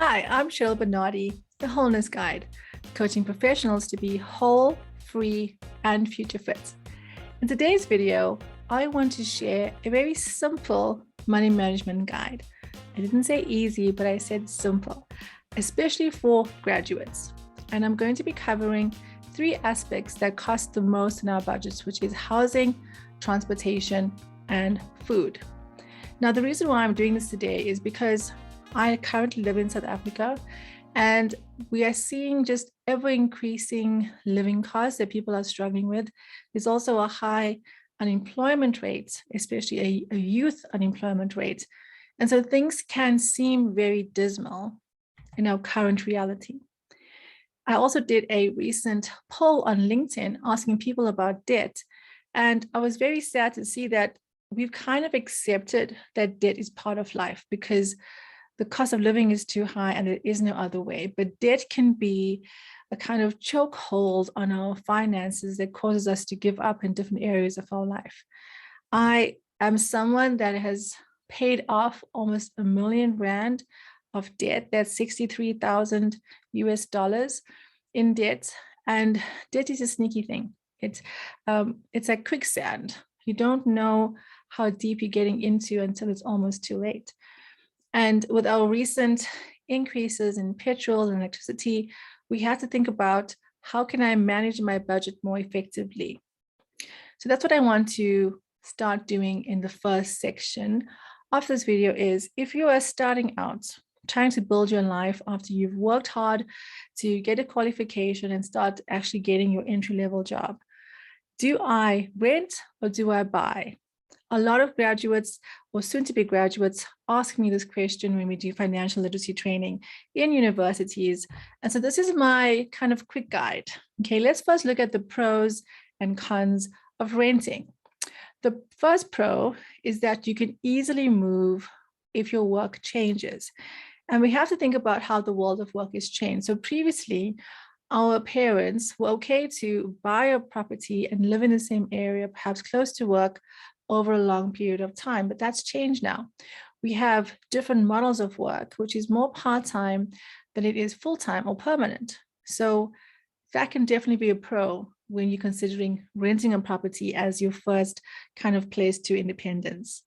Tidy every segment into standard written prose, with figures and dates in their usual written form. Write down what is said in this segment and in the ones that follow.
Hi, I'm Cheryl Bernardi, the Wholeness Guide, coaching professionals to be whole, free, and future fit. In today's video, I want to share a very simple money management guide. I didn't say easy, but I said simple, especially for graduates. And I'm going to be covering three aspects that cost the most in our budgets, which is housing, transportation, and food. Now, the reason why I'm doing this today is because I currently live in South Africa, and we are seeing just ever increasing living costs that people are struggling with. There's also a high unemployment rate, especially a youth unemployment rate. And so things can seem very dismal in our current reality. I also did a recent poll on LinkedIn asking people about debt. And I was very sad to see that we've kind of accepted that debt is part of life because the cost of living is too high and there is no other way. But debt can be a kind of chokehold on our finances that causes us to give up in different areas of our life. I am someone that has paid off almost R1,000,000 of debt. That's 63,000 US dollars in debt. And debt is a sneaky thing. It's like quicksand. You don't know how deep you're getting into until it's almost too late. And with our recent increases in petrol and electricity, we have to think about how can I manage my budget more effectively? So that's what I want to start doing in the first section of this video is if you are starting out, trying to build your life after you've worked hard to get a qualification and start actually getting your entry-level job. Do I rent or do I buy? A lot of graduates or soon-to-be graduates ask me this question when we do financial literacy training in universities. And so this is my kind of quick guide. Okay, let's first look at the pros and cons of renting. The first pro is that you can easily move if your work changes. And we have to think about how the world of work has changed. So previously, our parents were okay to buy a property and live in the same area, perhaps close to work, over a long period of time, but that's changed now. We have different models of work, which is more part-time than it is full-time or permanent. So that can definitely be a pro when you're considering renting a property as your first kind of place to independence.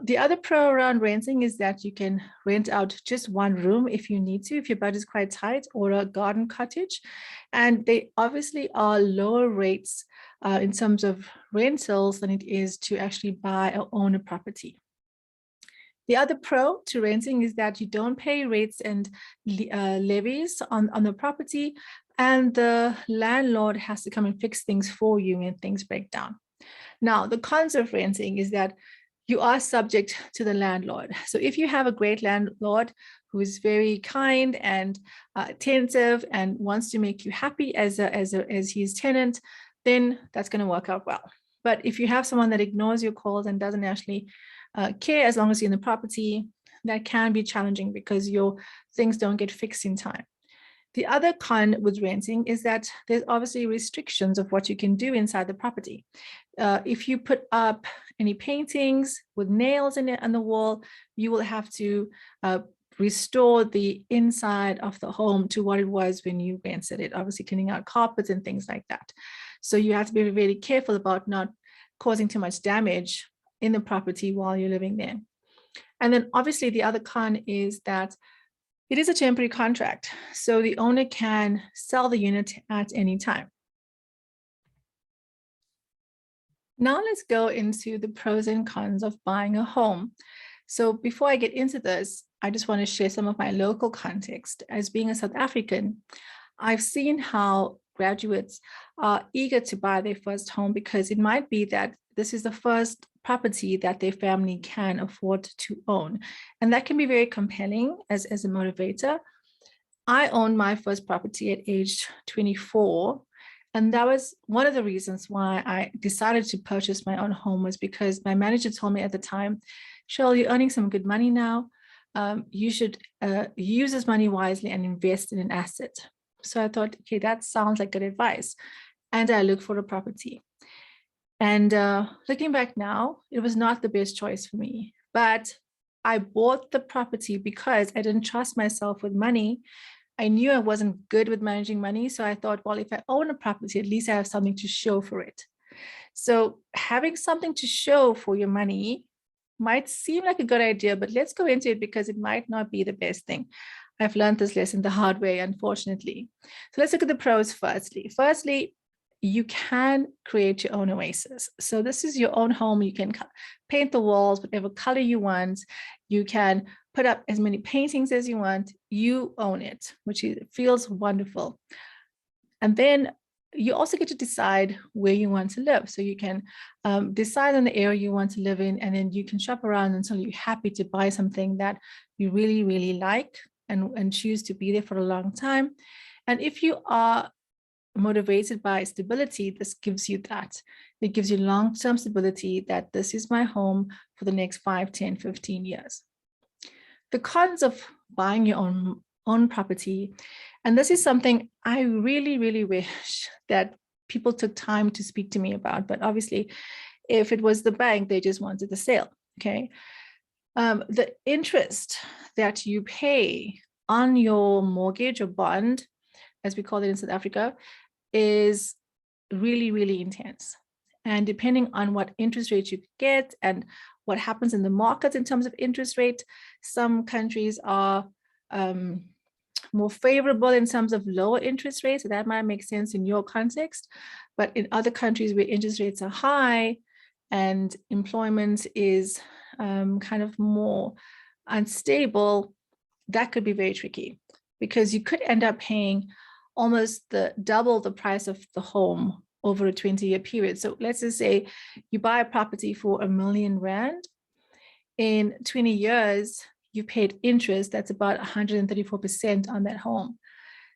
The other pro around renting is that you can rent out just one room if you need to, if your budget is quite tight, or a garden cottage. And they obviously are lower rates in terms of rentals than it is to actually buy or own a property. The other pro to renting is that you don't pay rates and levies on the property, and the landlord has to come and fix things for you when things break down. Now, the cons of renting is that you are subject to the landlord. So if you have a great landlord who is very kind and attentive and wants to make you happy as his tenant, then that's going to work out well. But if you have someone that ignores your calls and doesn't actually care as long as you're in the property, that can be challenging because your things don't get fixed in time. The other con with renting is that there's obviously restrictions of what you can do inside the property. If you put up any paintings with nails in it on the wall, you will have to restore the inside of the home to what it was when you rented it, obviously cleaning out carpets and things like that. So you have to be very careful about not causing too much damage in the property while you're living there. And then obviously the other con is that it is a temporary contract, so the owner can sell the unit at any time. Now let's go into the pros and cons of buying a home. So before I get into this, I just want to share some of my local context. As being a South African, I've seen how graduates are eager to buy their first home because it might be that this is the first property that their family can afford to own. And that can be very compelling as a motivator. I owned my first property at age 24. And that was one of the reasons why I decided to purchase my own home was because my manager told me at the time, Cheryl, you're earning some good money now. You should use this money wisely and invest in an asset. So I thought, okay, that sounds like good advice. And I looked for a property. And looking back now, it was not the best choice for me. But I bought the property because I didn't trust myself with money. I knew I wasn't good with managing money. So I thought, well, if I own a property, at least I have something to show for it. So having something to show for your money might seem like a good idea, but let's go into it because it might not be the best thing. I've learned this lesson the hard way, unfortunately. So let's look at the pros firstly. Firstly, you can create your own oasis. So this is your own home. You can paint the walls, whatever color you want. You can put up as many paintings as you want. You own it, which feels wonderful. And then you also get to decide where you want to live. So you can decide on the area you want to live in, and then you can shop around until you're happy to buy something that you really, really like and choose to be there for a long time. And if you are motivated by stability, this gives you that. It gives you long-term stability that this is my home for the next 5, 10, 15 years. The cons of buying your own property, and this is something I really, really wish that people took time to speak to me about, but obviously if it was the bank, they just wanted the sale, okay? The interest that you pay on your mortgage or bond, as we call it in South Africa, is really, really intense. And depending on what interest rate you get and what happens in the market in terms of interest rate, some countries are more favorable in terms of lower interest rates. So that might make sense in your context. But in other countries where interest rates are high and employment is kind of more unstable, that could be very tricky because you could end up paying almost double the price of the home over a 20-year period. So let's just say you buy a property for R1 million. In 20 years, you paid interest that's about 134% on that home.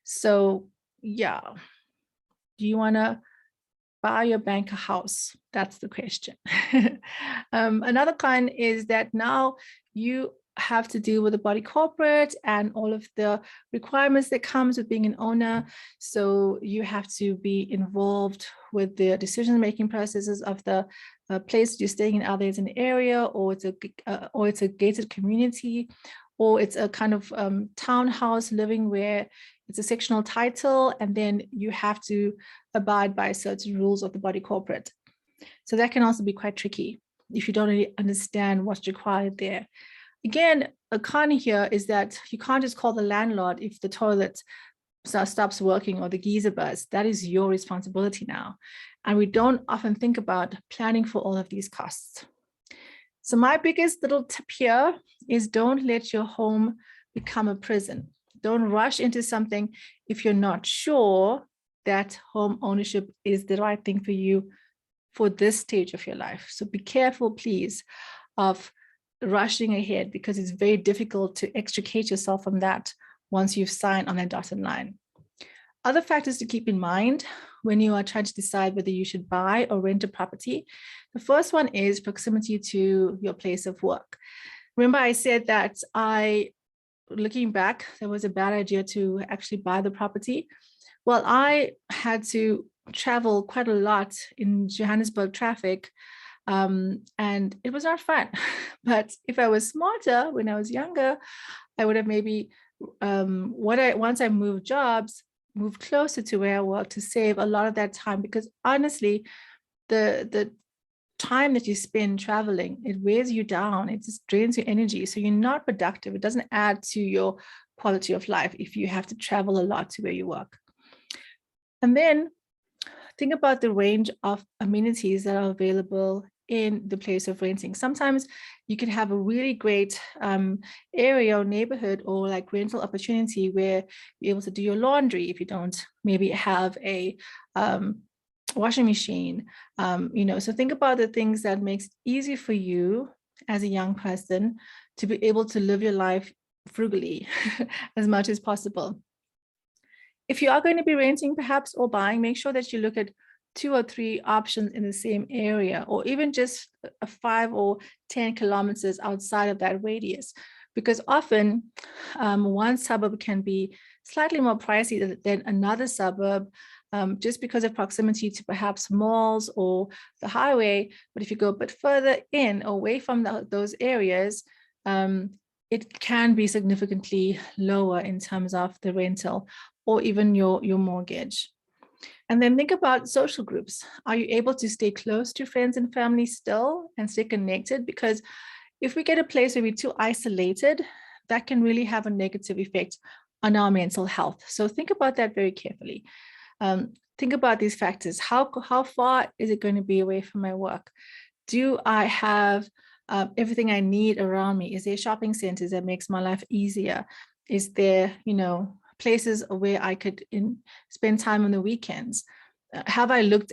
So yeah, do you want to buy your bank a house? That's the question. Another con is that now you have to deal with the body corporate and all of the requirements that comes with being an owner. So you have to be involved with the decision-making processes of the place you're staying in, either it's an area or it's a gated community, or it's a kind of townhouse living where it's a sectional title, and then you have to abide by certain rules of the body corporate. So that can also be quite tricky if you don't really understand what's required there. Again, a con here is that you can't just call the landlord if the toilet stops working or the geyser bursts. That is your responsibility now. And we don't often think about planning for all of these costs. So my biggest little tip here is don't let your home become a prison. Don't rush into something if you're not sure that home ownership is the right thing for you for this stage of your life. So be careful, please, of rushing ahead, because it's very difficult to extricate yourself from that once you've signed on that dotted line. Other factors to keep in mind when you are trying to decide whether you should buy or rent a property. The first one is proximity to your place of work. Remember I said that looking back, that was a bad idea to actually buy the property. Well, I had to travel quite a lot in Johannesburg traffic, and it was not fun. But if I was smarter when I was younger, I would have maybe, once I moved jobs, moved closer to where I work to save a lot of that time, because honestly, the time that you spend traveling, it wears you down, it just drains your energy. So you're not productive. It doesn't add to your quality of life if you have to travel a lot to where you work. And then think about the range of amenities that are available in the place of renting. Sometimes you can have a really great area or neighborhood or like rental opportunity where you're able to do your laundry if you don't maybe have a washing machine. So think about the things that makes it easy for you as a young person to be able to live your life frugally as much as possible. If you are going to be renting perhaps or buying, make sure that you look at 2 or 3 options in the same area, or even just 5 or 10 kilometers outside of that radius, because often one suburb can be slightly more pricey than another suburb, just because of proximity to perhaps malls or the highway. But if you go a bit further in, away from those areas, it can be significantly lower in terms of the rental or even your mortgage. And then think about social groups. Are you able to stay close to friends and family still and stay connected? Because if we get a place where we're too isolated, that can really have a negative effect on our mental health. So think about that very carefully. Think about these factors. How far is it going to be away from my work? Do I have everything I need around me? Is there shopping centers that makes my life easier? Is there, places where I could spend time on the weekends? Have I looked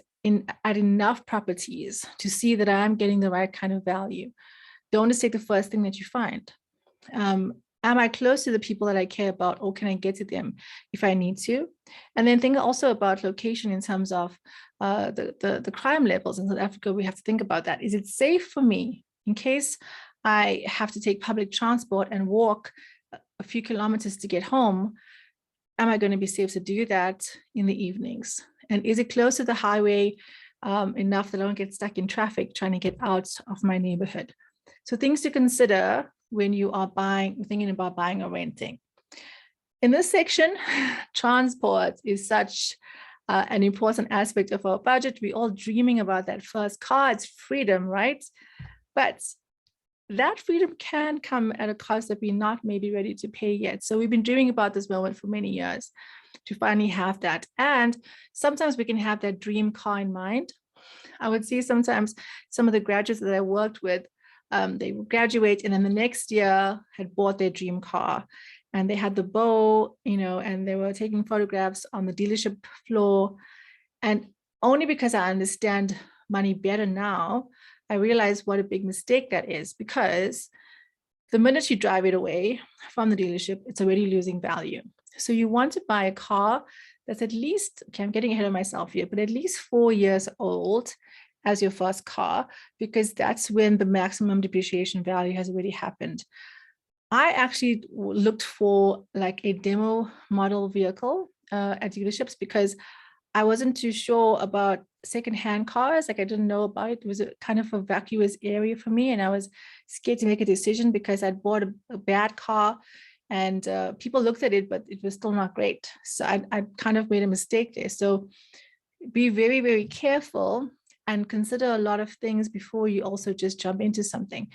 at enough properties to see that I'm getting the right kind of value? Don't just take the first thing that you find. Am I close to the people that I care about, or can I get to them if I need to? And then think also about location in terms of the crime levels in South Africa. We have to think about that. Is it safe for me in case I have to take public transport and walk a few kilometers to get home? Am I going to be safe to do that in the evenings? And is it close to the highway enough that I don't get stuck in traffic trying to get out of my neighborhood? So things to consider when you are thinking about buying or renting. In this section, transport is such an important aspect of our budget. We're all dreaming about that first car. It's freedom, right? But that freedom can come at a cost that we're not maybe ready to pay yet. So we've been dreaming about this moment for many years to finally have that. And sometimes we can have that dream car in mind. I would see sometimes some of the graduates that I worked with, they would graduate and then the next year had bought their dream car, and they had the bow, and they were taking photographs on the dealership floor. And only because I understand money better now, I realize what a big mistake that is, because the minute you drive it away from the dealership, it's already losing value. So you want to buy a car that's at least, okay, I'm getting ahead of myself here, but at least 4 years old as your first car, because that's when the maximum depreciation value has already happened. I actually looked for like a demo model vehicle at dealerships because I wasn't too sure about secondhand cars. Like I didn't know about it. It was a kind of a vacuous area for me. And I was scared to make a decision because I'd bought a bad car and people looked at it, but it was still not great. So I kind of made a mistake there. So be very, very careful and consider a lot of things before you also just jump into something.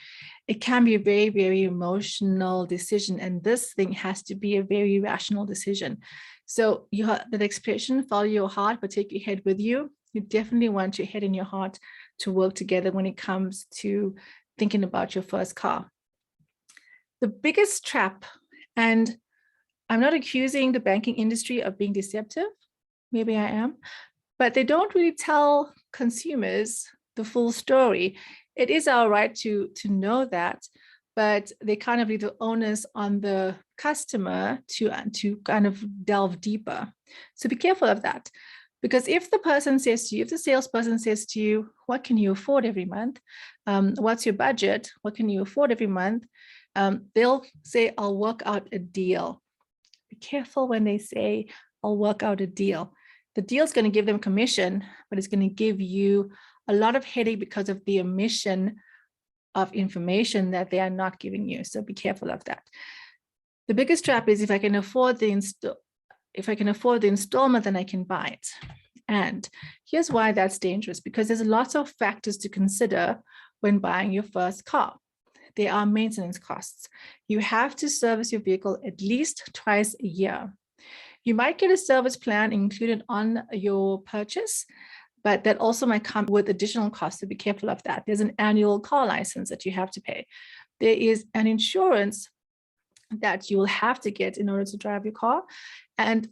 It can be a very, very emotional decision. And this thing has to be a very rational decision. So you have that expression, follow your heart, but take your head with you. You definitely want your head and your heart to work together when it comes to thinking about your first car. The biggest trap, and I'm not accusing the banking industry of being deceptive, maybe I am, but they don't really tell consumers the full story. It is our right to know that, but they kind of leave the onus on the customer to kind of delve deeper. So be careful of that. Because if the person says to you, if the salesperson says to you, what can you afford every month? What's your budget? What can you afford every month? They'll say, I'll work out a deal. Be careful when they say, I'll work out a deal. The deal is going to give them commission, but it's going to give you a lot of headache because of the omission of information that they are not giving you. So be careful of that. The biggest trap is if I can afford the installment, then I can buy it. And here's why that's dangerous, because there's lots of factors to consider when buying your first car. There are maintenance costs. You have to service your vehicle at least twice a year. You might get a service plan included on your purchase, but that also might come with additional costs, so be careful of that. There's an annual car license that you have to pay. There is an insurance that you will have to get in order to drive your car. And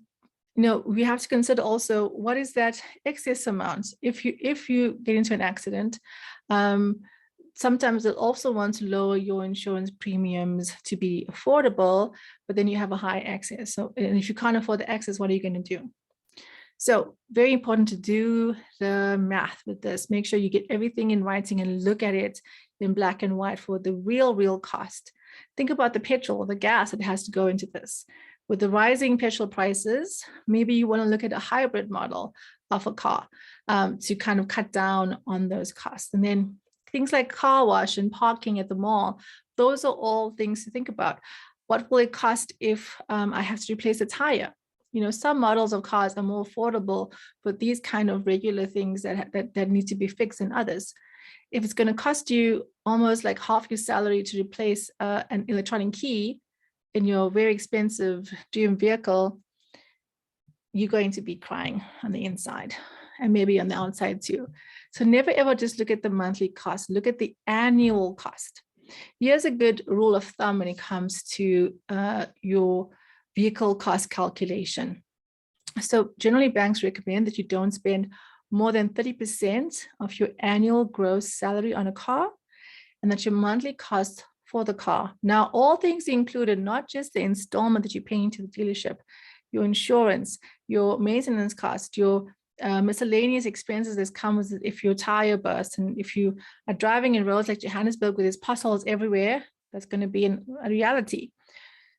we have to consider also, what is that excess amount? If you get into an accident, sometimes they'll also want to lower your insurance premiums to be affordable, but then you have a high excess. So, and if you can't afford the excess, what are you going to do? So very important to do the math with this. Make sure you get everything in writing and look at it in black and white for the real cost. Think about the petrol, the gas that has to go into this. With the rising petrol prices, maybe you want to look at a hybrid model of a car to kind of cut down on those costs. And then things like car wash and parking at the mall those are all things to think about. What will it cost if I have to replace a tire? You know, some models of cars are more affordable for these kind of regular things that need to be fixed than others. If it's going to cost you almost like half your salary to replace an electronic key in your very expensive dream vehicle, you're going to be crying on the inside and maybe on the outside too. So never ever just look at the monthly cost, look at the annual cost. Here's a good rule of thumb when it comes to your vehicle cost calculation. So generally banks recommend that you don't spend more than 30% of your annual gross salary on a car, and that your monthly cost for the car. Now, all things included, not just the installment that you're paying to the dealership, your insurance, your maintenance cost, your miscellaneous expenses that come with it if your tire bursts, and if you are driving in roads like Johannesburg where there's potholes everywhere, that's going to be a reality.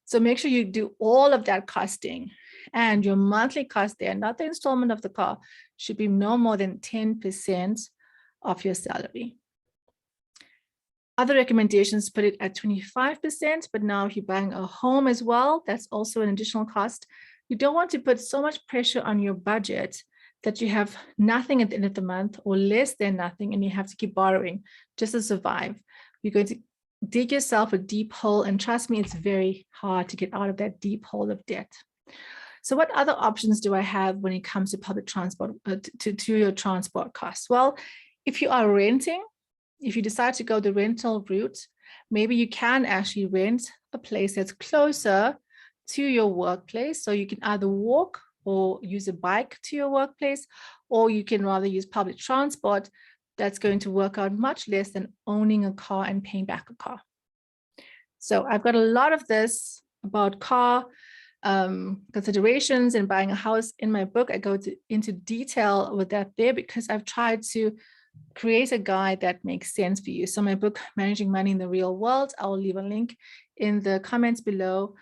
So make sure you do all of that costing, and your monthly cost there, not the installment of the car, should be no more than 10% of your salary. Other recommendations put it at 25%, but now if you're buying a home as well, that's also an additional cost. You don't want to put so much pressure on your budget that you have nothing at the end of the month or less than nothing, and you have to keep borrowing just to survive. You're going to dig yourself a deep hole, and trust me, it's very hard to get out of that deep hole of debt. So what other options do I have when it comes to public transport, to your transport costs? Well, if you are renting, if you decide to go the rental route, maybe you can actually rent a place that's closer to your workplace. So you can either walk or use a bike to your workplace, or you can rather use public transport. That's going to work out much less than owning a car and paying back a car. So I've got a lot of this about car considerations and buying a house in my book. I go into detail with that there because I've tried to create a guide that makes sense for you. So my book, Managing Money in the Real World, I'll leave a link in the comments below,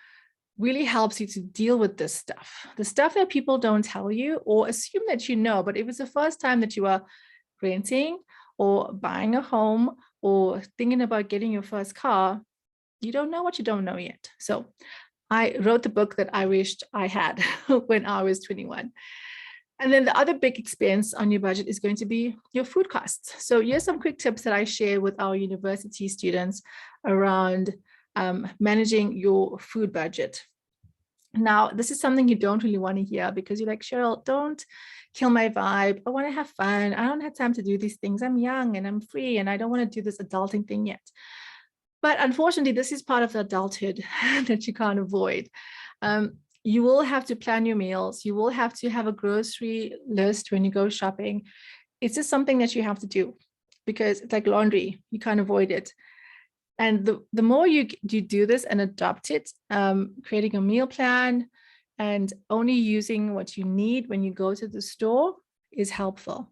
really helps you to deal with this stuff, the stuff that people don't tell you or assume that you know. But if it's the first time that you are renting or buying a home or thinking about getting your first car, you don't know what you don't know yet. So I wrote the book that I wished I had when I was 21. And then the other big expense on your budget is going to be your food costs. So here's some quick tips that I share with our university students around managing your food budget. Now, this is something you don't really want to hear because you're like, Cheryl, don't kill my vibe. I want to have fun. I don't have time to do these things. I'm young and I'm free and I don't want to do this adulting thing yet. But unfortunately, this is part of the adulthood that you can't avoid. You will have to plan your meals. You will have to have a grocery list when you go shopping. It's just something that you have to do because it's like laundry. You can't avoid it. And the more you do this and adopt it, creating a meal plan and only using what you need when you go to the store is helpful.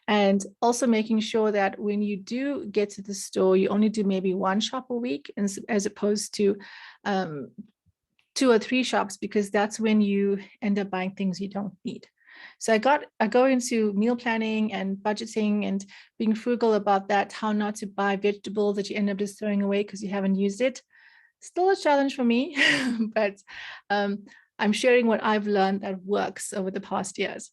And also making sure that when you do get to the store, you only do maybe one shop a week as opposed to 2 or 3 shops, because that's when you end up buying things you don't need. So I go into meal planning and budgeting and being frugal about that, how not to buy vegetables that you end up just throwing away because you haven't used it. Still a challenge for me, but I'm sharing what I've learned that works over the past years.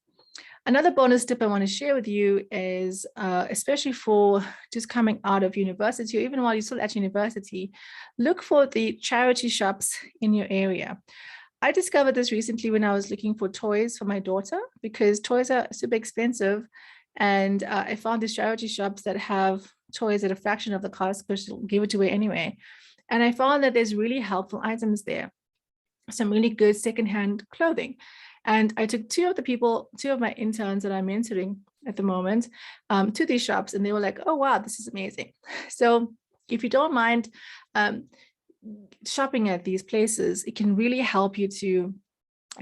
Another bonus tip I want to share with you is, especially for just coming out of university or even while you're still at university, look for the charity shops in your area. I discovered this recently when I was looking for toys for my daughter because toys are super expensive. And I found these charity shops that have toys at a fraction of the cost because she'll give it away anyway. And I found that there's really helpful items there, some really good secondhand clothing. And I took 2 of my interns that I'm mentoring at the moment to these shops, and they were like, oh, wow, this is amazing. So if you don't mind shopping at these places, it can really help you to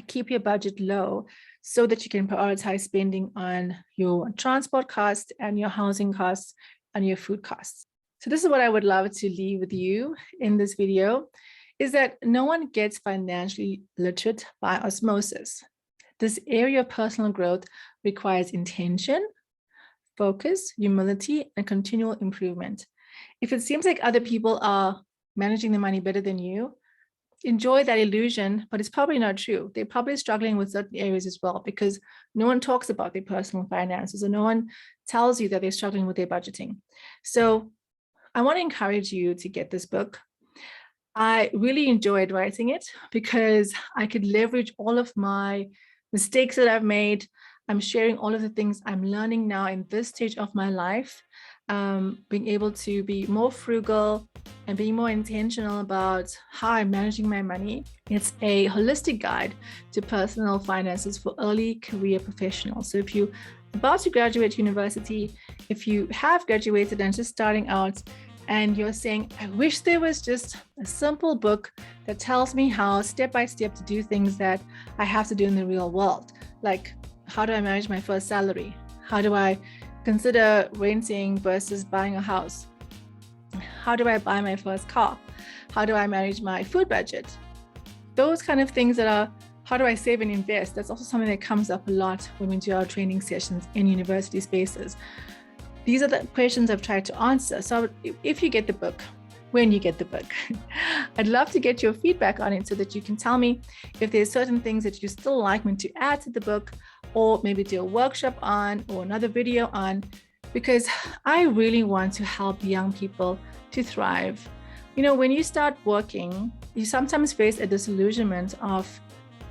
keep your budget low so that you can prioritize spending on your transport costs and your housing costs and your food costs. So this is what I would love to leave with you in this video, is that no one gets financially literate by osmosis. This area of personal growth requires intention, focus, humility, and continual improvement. If it seems like other people are managing the money better than you, enjoy that illusion, but it's probably not true. They're probably struggling with certain areas as well, because no one talks about their personal finances, or no one tells you that they're struggling with their budgeting. So I want to encourage you to get this book. I really enjoyed writing it because I could leverage all of my mistakes that I've made. I'm sharing all of the things I'm learning now in this stage of my life, being able to be more frugal and being more intentional about how I'm managing my money. It's a holistic guide to personal finances for early career professionals. So if you're about to graduate university, if you have graduated and just starting out, and you're saying, I wish there was just a simple book that tells me how step by step to do things that I have to do in the real world. Like, how do I manage my first salary? How do I consider renting versus buying a house? How do I buy my first car? How do I manage my food budget? Those kind of things that are, how do I save and invest? That's also something that comes up a lot when we do our training sessions in university spaces. These are the questions I've tried to answer. So if you get the book, when you get the book, I'd love to get your feedback on it so that you can tell me if there's certain things that you still like me to add to the book, or maybe do a workshop on, or another video on, because I really want to help young people to thrive. You know, when you start working, you sometimes face a disillusionment of,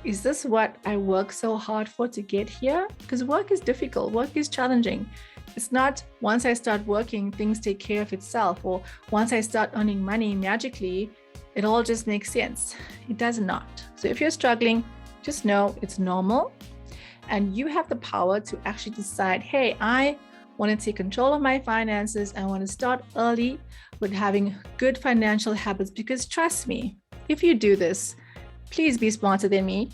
is this what I work so hard for to get here? Because work is difficult, work is challenging. It's not once I start working, things take care of itself, or once I start earning money magically, it all just makes sense. It does not. So if you're struggling, just know it's normal, and you have the power to actually decide, hey, I want to take control of my finances. I want to start early with having good financial habits, because trust me, if you do this, please be smarter than me.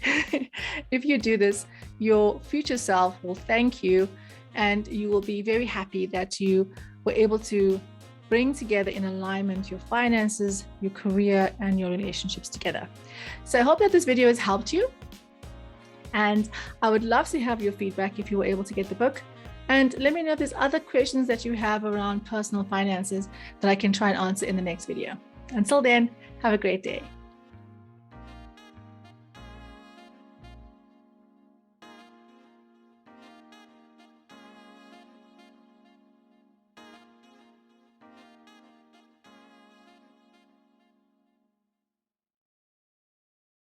If you do this, your future self will thank you, and you will be very happy that you were able to bring together in alignment your finances, your career, and your relationships together. So I hope that this video has helped you. And I would love to have your feedback if you were able to get the book. And let me know if there's other questions that you have around personal finances that I can try and answer in the next video. Until then, have a great day.